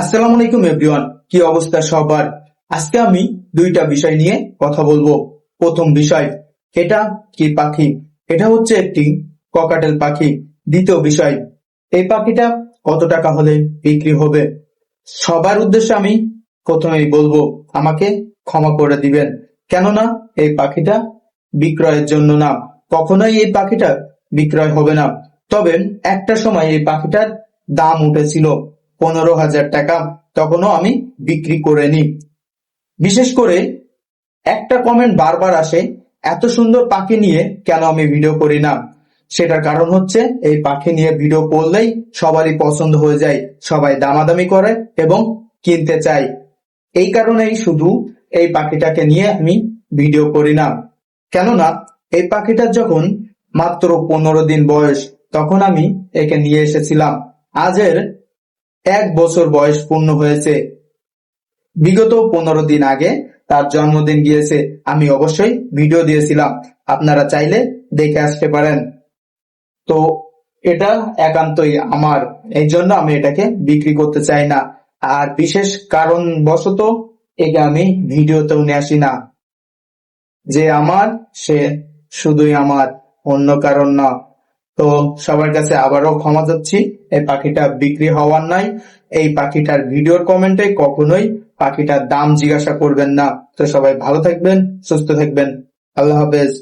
আসসালামু আলাইকুম এভরিওয়ান, কি অবস্থা সবার? আজকে আমি দুইটা বিষয় নিয়ে কথা বলবো। প্রথম বিষয়, এটা কি পাখি? এটা হচ্ছে একটি ককাটেল পাখি। দ্বিতীয় বিষয়, এই পাখিটা কত টাকা হলে বিক্রি হবে? সবার উদ্দেশ্যে আমি প্রথমেই বলবো, আমাকে ক্ষমা করে দিবেন, কেননা এই পাখিটা বিক্রয়ের জন্য না। কখনোই এই পাখিটা বিক্রয় হবে না। তবে একটা সময় এই পাখিটার দাম উঠেছিল 15,000 টাকা, তখনও আমি বিক্রি করে নিই। বিশেষ করে একটা কমেন্ট বারবার আসে, এত সুন্দর পাখি নিয়ে কেন আমি ভিডিও করি না? সেটার কারণ হচ্ছে, এই পাখি নিয়ে ভিডিও করলেই সবারই পছন্দ হয়ে যায়, সবাই দামাদামি করে এবং কিনতে চায়। এই কারণেই শুধু এই পাখিটাকে নিয়ে আমি ভিডিও করি না। কেননা এই পাখিটার যখন মাত্র 15 দিন বয়স, তখন আমি একে নিয়ে এসেছিলাম। আজের 1 বছর বয়স পূর্ণ হয়েছে। বিগত 15 দিন আগে তার জন্মদিন গিয়েছে, আমি অবশ্যই ভিডিও দিয়েছিলাম, আপনারা চাইলে দেখে আসতে পারেন। তো এটা একান্তই আমার, এই জন্য আমি এটাকে বিক্রি করতে চাই না। আর বিশেষ কারণ বশত একে আমি ভিডিওতেও নিয়ে আসি না। যে আমার, সে শুধুই আমার, অন্য কারণ না। তো সবার কাছে আবারও ক্ষমা চাচ্ছি, এই পাখিটা বিক্রি হওয়ার নাই। এই পাখিটার ভিডিওর কমেন্টে কখনোই পাখিটার দাম জিজ্ঞাসা করবেন না। তো সবাই ভালো থাকবেন, সুস্থ থাকবেন। আল্লাহ হাফেজ।